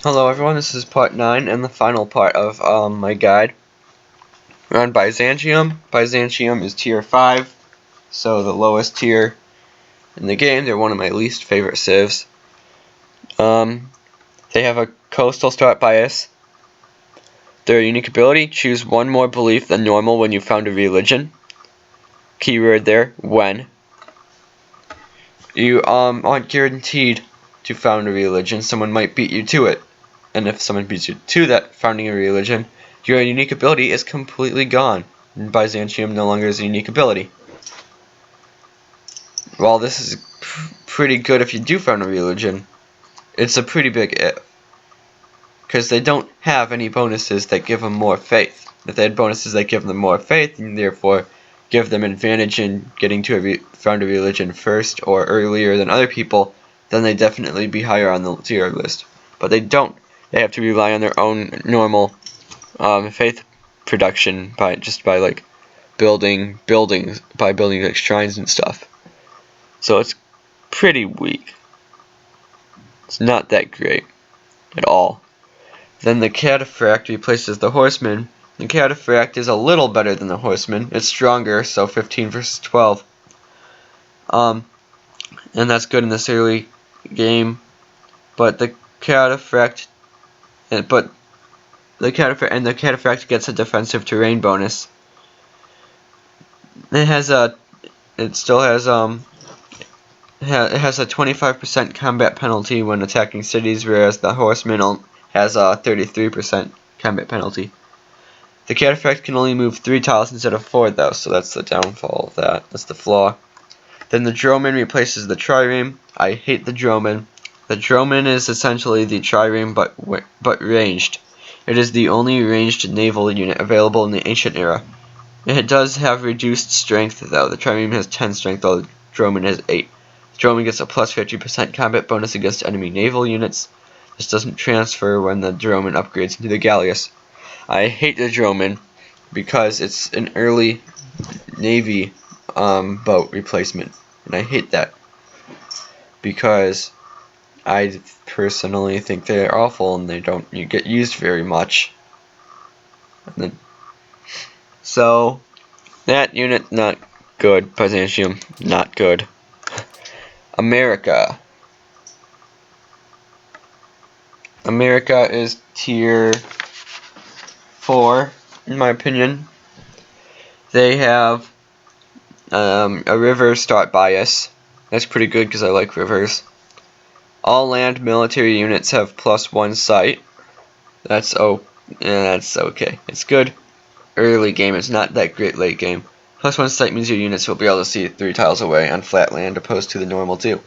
Hello everyone, this is part 9 and the final part of my guide. We're on Byzantium. Byzantium is tier 5, so the lowest tier in the game. They're one of my least favorite civs. They have a coastal start bias. Their unique ability, choose one more belief than normal when you found a religion. Keyword there, when. You aren't guaranteed to found a religion. Someone might beat you to it. And if someone beats you to that founding a religion, your unique ability is completely gone. Byzantium no longer is a unique ability. While this is pretty good if you do found a religion, it's a pretty big if. Because they don't have any bonuses that give them more faith. If they had bonuses that give them more faith, and therefore give them advantage in getting to found a religion first or earlier than other people, then they'd definitely be higher on the tier list. But they don't. They have to rely on their own normal faith production by like building buildings like shrines and stuff. So it's pretty weak. It's not that great at all. Then the Cataphract replaces the Horseman. The Cataphract is a little better than the Horseman. It's stronger, so 15 versus 12. And that's good in this early game. But the Cataphract, the Cataphract gets a defensive terrain bonus. It has a, it still has it has a 25% combat penalty when attacking cities, whereas the Horseman has a 33% combat penalty. The Cataphract can only move 3 tiles instead of 4 though, so that's the downfall of that. That's the flaw. Then the Droman replaces the Trireme. I hate the Droman. The Droman is essentially the Trireme but ranged. It is the only ranged naval unit available in the Ancient Era. It does have reduced strength though. The Trireme has 10 strength while the Droman has 8. The Droman gets a plus 50% combat bonus against enemy naval units. This doesn't transfer when the Droman upgrades into the Galleass. I hate the Droman because it's an early Navy boat replacement, and I hate that because I personally think they're awful and they don't get used very much. So that unit not good. Byzantium not good. America. America is tier 4 in my opinion. They have a river start bias. That's pretty good because I like rivers. All land military units have +1 sight. That's okay. It's good early game. It's not that great late game. +1 sight means your units will be able to see 3 tiles away on flat land opposed to the normal 2.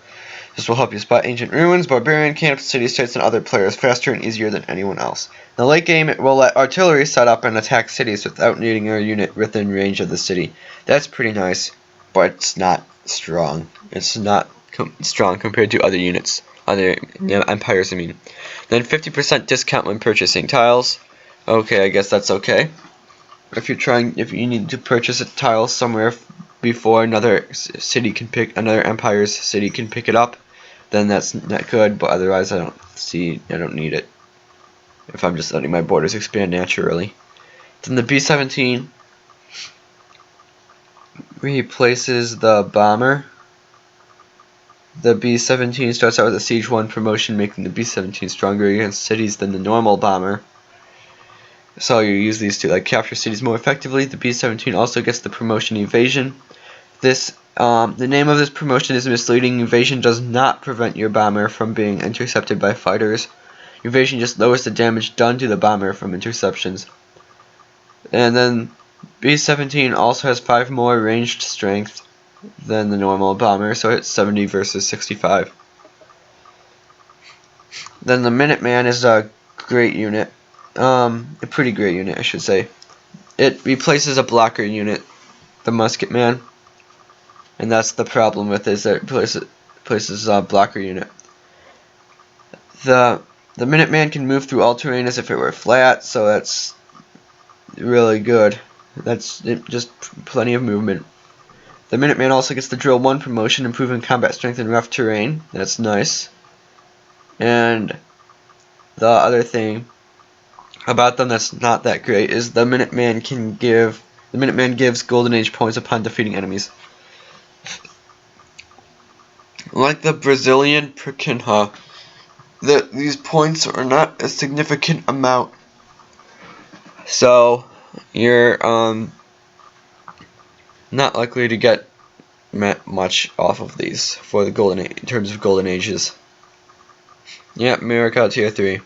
This will help you spot ancient ruins, barbarian camps, city states, and other players faster and easier than anyone else. In the late game, it will let artillery set up and attack cities without needing your unit within range of the city. That's pretty nice, but it's not strong. It's not strong compared to other units, other empires, I mean. Then 50% discount when purchasing tiles. Okay, I guess that's okay. If you need to purchase a tile somewhere before another empire's city can pick it up, then that's not good, but otherwise I don't need it if I'm just letting my borders expand naturally. Then the B-17 replaces the bomber. The B-17 starts out with a Siege 1 promotion, making the B-17 stronger against cities than the normal bomber. So you use these to capture cities more effectively. The B-17 also gets the promotion Evasion. The name of this promotion is misleading. Evasion does not prevent your bomber from being intercepted by fighters. Evasion just lowers the damage done to the bomber from interceptions. And then B-17 also has 5 more ranged strength than the normal bomber, so it's 70 versus 65. Then the Minuteman is a great unit. A pretty great unit, I should say. It replaces a blocker unit, the Musketman. And that's the problem with it, is that it places a blocker unit. The Minuteman can move through all terrain as if it were flat, so that's really good. That's just plenty of movement. The Minuteman also gets the Drill 1 promotion, improving combat strength in rough terrain. That's nice. And the other thing about them that's not that great is the Minuteman gives Golden Age points upon defeating enemies. Like the Brazilian Pequinha, these points are not a significant amount, so you're not likely to get much off of these for the in terms of Golden Ages. Yep, America tier 3.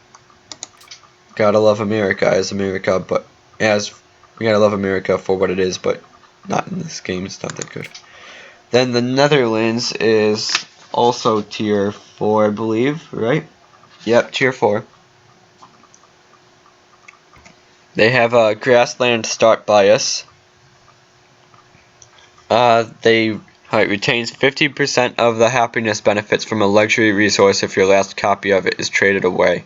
Gotta love America as America, but we gotta love America for what it is, but not in this game. It's not that good. Then the Netherlands is also tier 4, I believe, right? Yep, tier 4. They have a grassland start bias. It retains 50% of the happiness benefits from a luxury resource if your last copy of it is traded away.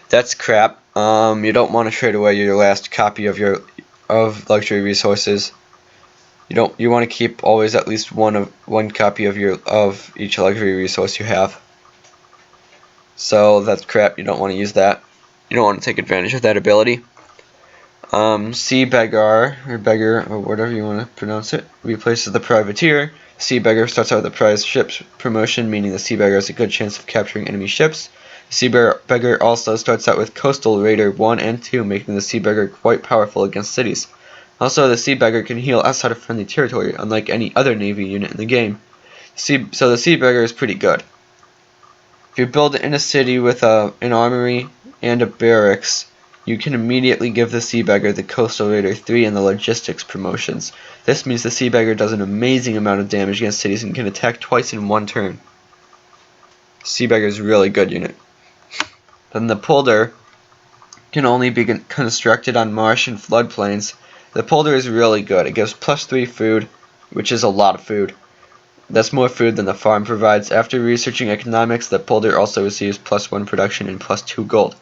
That's crap. You don't want to trade away your last copy of luxury resources. You want to keep always at least one copy of each luxury resource you have. So that's crap. You don't want to use that. You don't want to take advantage of that ability. Sea Beggar, or Beggar, or whatever you want to pronounce it, replaces the Privateer. Sea Beggar starts out with the prize ships promotion, meaning the Sea Beggar has a good chance of capturing enemy ships. The Sea Beggar also starts out with Coastal Raider 1 and 2, making the Sea Beggar quite powerful against cities. Also, the Sea Beggar can heal outside of friendly territory, unlike any other Navy unit in the game. So the Sea Beggar is pretty good. If you build it in a city with an armory and a barracks, you can immediately give the Sea Beggar the Coastal Raider 3 and the Logistics promotions. This means the Sea Beggar does an amazing amount of damage against cities and can attack twice in one turn. Sea Beggar is a really good unit. Then the Polder can only be constructed on marsh and floodplains. The Polder is really good. It gives +3 food, which is a lot of food. That's more food than the farm provides. After researching economics, the Polder also receives +1 production and +2 gold.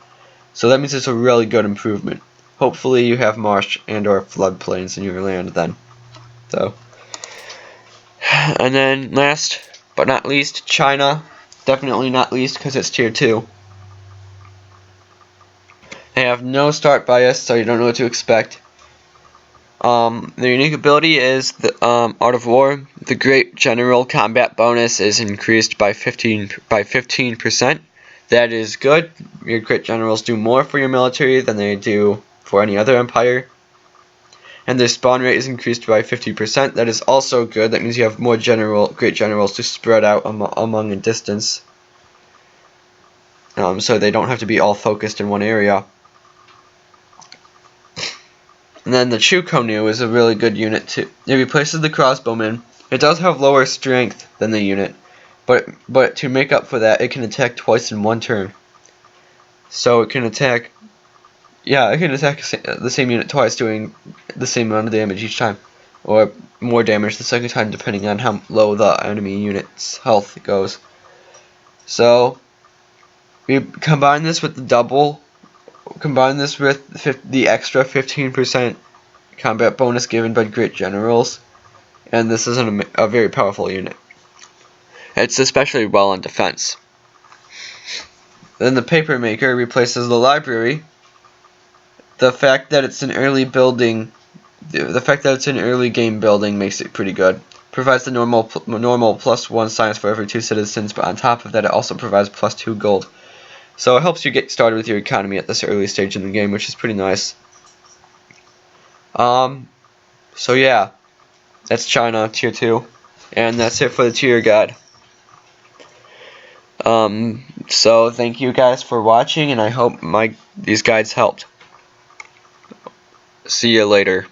So that means it's a really good improvement. Hopefully you have marsh and or floodplains in your land then. And then last but not least, China. Definitely not least because it's tier 2. They have no start bias, so you don't know what to expect. Their unique ability is the Art of War. The Great General combat bonus is increased by 15%. That is good. Your Great Generals do more for your military than they do for any other empire. And their spawn rate is increased by 50%. That is also good. That means you have more Great Generals to spread out among a distance. So they don't have to be all focused in one area. And then the Chukonu is a really good unit too. It replaces the crossbowman. It does have lower strength than the unit, but to make up for that, it can attack twice in one turn. So it can attack, the same unit twice, doing the same amount of damage each time, or more damage the second time, depending on how low the enemy unit's health goes. So we combine this with the extra 15% combat bonus given by Great Generals, and this is a very powerful unit. It's especially well in defense. Then the Paper Maker replaces the Library. The fact that it's an early game building makes it pretty good. Provides the normal +1 science for every 2 citizens, but on top of that it also provides +2 gold. So it helps you get started with your economy at this early stage in the game, which is pretty nice. So yeah, that's China, tier 2. And that's it for the tier guide. So thank you guys for watching, and I hope these guides helped. See you later.